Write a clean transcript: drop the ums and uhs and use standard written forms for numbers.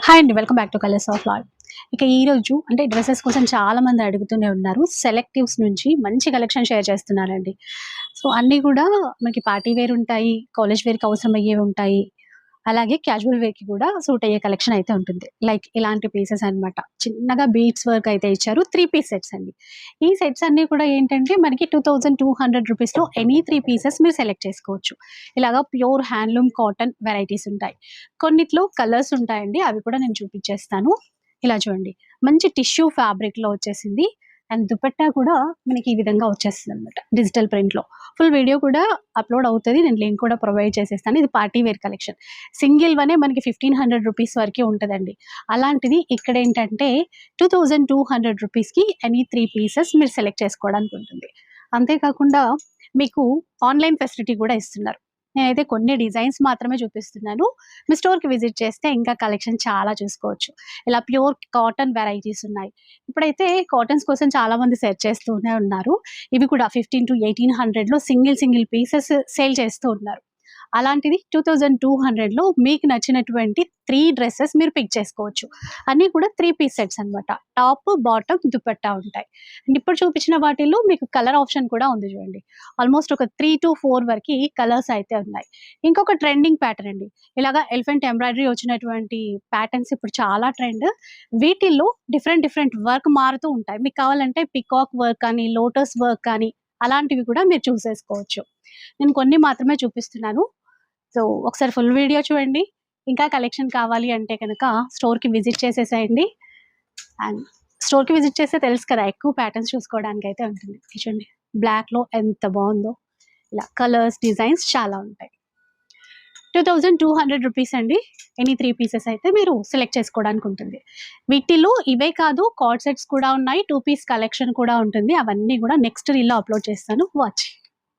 Hi అండి, welcome back to colours of Lal. ఇక ఈ రోజు అంటే డ్రెస్సెస్ కోసం చాలా మంది అడుగుతూనే ఉన్నారు. సెలెక్టివ్స్ నుంచి మంచి కలెక్షన్ షేర్ చేస్తున్నానండి. సో అన్నీ కూడా మనకి పార్టీ వేర్ ఉంటాయి, కాలేజ్ వేర్‌కి అవసరమయ్యేవి ఉంటాయి. అలాగే క్యాజువల్ వేర్‌కి కూడా సూట్ అయ్యే కలెక్షన్ అయితే ఉంటుంది. లైక్ ఇలాంటి పీసెస్ అన్నమాట. చిన్నగా బీడ్స్ వర్క్ అయితే ఇచ్చారు. 3 పీస్ సెట్స్ అండి. ఈ సెట్స్ అన్నీ కూడా ఏంటంటే మనకి ₹2200లో ఎనీ 3 పీసెస్ మీరు సెలెక్ట్ చేసుకోవచ్చు. ఇలాగా ప్యూర్ హ్యాండ్లూమ్ కాటన్ వెరైటీస్ ఉంటాయి. కొన్నిట్లో కలర్స్ ఉంటాయండి. అవి కూడా నేను చూపించేస్తాను. ఇలా చూడండి. మంచి టిష్యూ ఫ్యాబ్రిక్‌లో వచ్చేసింది. అండ్ దుపట్టా కూడా మనకి ఈ విధంగా వచ్చేస్తదనమాట. డిజిటల్ ప్రింట్‌లో. ఫుల్ వీడియో కూడా అప్‌లోడ్ అవుతది. నేను లింక్ కూడా ప్రొవైడ్ చేసేస్తాను. ఇది పార్టీ వేర్ కలెక్షన్. సింగిల్ వనే మనకి ₹1500 వరకే ఉంటదండి. అలాంటిది ఇక్కడేంటంటే ₹2200కి ఎనీ 3 పీసెస్ మీరు సెలెక్ట్ చేసుకోవడానికి ఉంటుంది. అంతే కాకుండా మీకు ఆన్‌లైన్ ఫెసిలిటీ కూడా ఇస్తున్నారు. నేనైతే కొన్ని డిజైన్స్ మాత్రమే చూపిస్తున్నాను. మీ స్టోర్‌కి విజిట్ చేస్తే ఇంకా కలెక్షన్ చాలా చూసుకోవచ్చు. ఇలా ప్యూర్ కాటన్ వెరైటీస్ ఉన్నాయి. ఇప్పుడైతే కాటన్స్ కోసం చాలా మంది సెర్చ్ చేస్తూనే ఉన్నారు. ఇవి కూడా 1500-1800లో సింగిల్ పీసెస్ సేల్ చేస్తూ ఉన్నారు. అలాంటిది 2200లో మీకు నచ్చినటువంటి 3 డ్రెసెస్ మీరు పిక్ చేసుకోవచ్చు. అన్నీ కూడా 3 పీస్ సెట్స్ అన్నమాట. టాప్, బాటమ్, దుపట్టా ఉంటాయి. అండ్ ఇప్పుడు చూపించిన వాటిల్లో మీకు కలర్ ఆప్షన్ కూడా ఉంది చూడండి. ఆల్మోస్ట్ ఒక 3-4 వరకి కలర్స్ అయితే ఉన్నాయి. ఇంకొక ట్రెండింగ్ ప్యాటర్న్ అండి. ఇలాగా ఎలిఫెంట్ ఎంబ్రాయిడరీ వచ్చినటువంటి ప్యాటర్న్స్ ఇప్పుడు చాలా ట్రెండ్. వీటిల్లో డిఫరెంట్ వర్క్ మారుతూ ఉంటాయి. మీకు కావాలంటే పికాక్ వర్క్ కానీ, లోటస్ వర్క్ కానీ అలాంటివి కూడా మీరు చూసేసుకోవచ్చు. నేను కొన్ని మాత్రమే చూపిస్తున్నాను. సో, ఒకసారి ఫుల్ వీడియో చూడండి. ఇంకా కలెక్షన్ కావాలి అంటే గనక స్టోర్‌కి విజిట్ చేసేసేయండి. అండ్ స్టోర్‌కి విజిట్ చేస్తే తెలుసు కదా! ఎక్కువ ప్యాటర్న్స్ చూసుకోవడానికైతే ఉంటుంది. ఇది చూడండి. బ్లాక్‌లో ఎంత బావుందో. ఇలా కలర్స్, డిజైన్స్ చాలా ఉంటాయి. ₹2200 అండి. ఎనీ 3 పీసెస్ అయితే మీరు సెలెక్ట్ చేసుకోవడానికి ఉంటుంది. వీటిలో ఇవే కాదు కార్డ్ సెట్స్ కూడా ఉన్నాయి. 2 పీస్ కలెక్షన్ కూడా ఉంటుంది. అవన్నీ కూడా నెక్స్ట్ రీల్‌లో అప్‌లోడ్ చేస్తాను. వాచ్.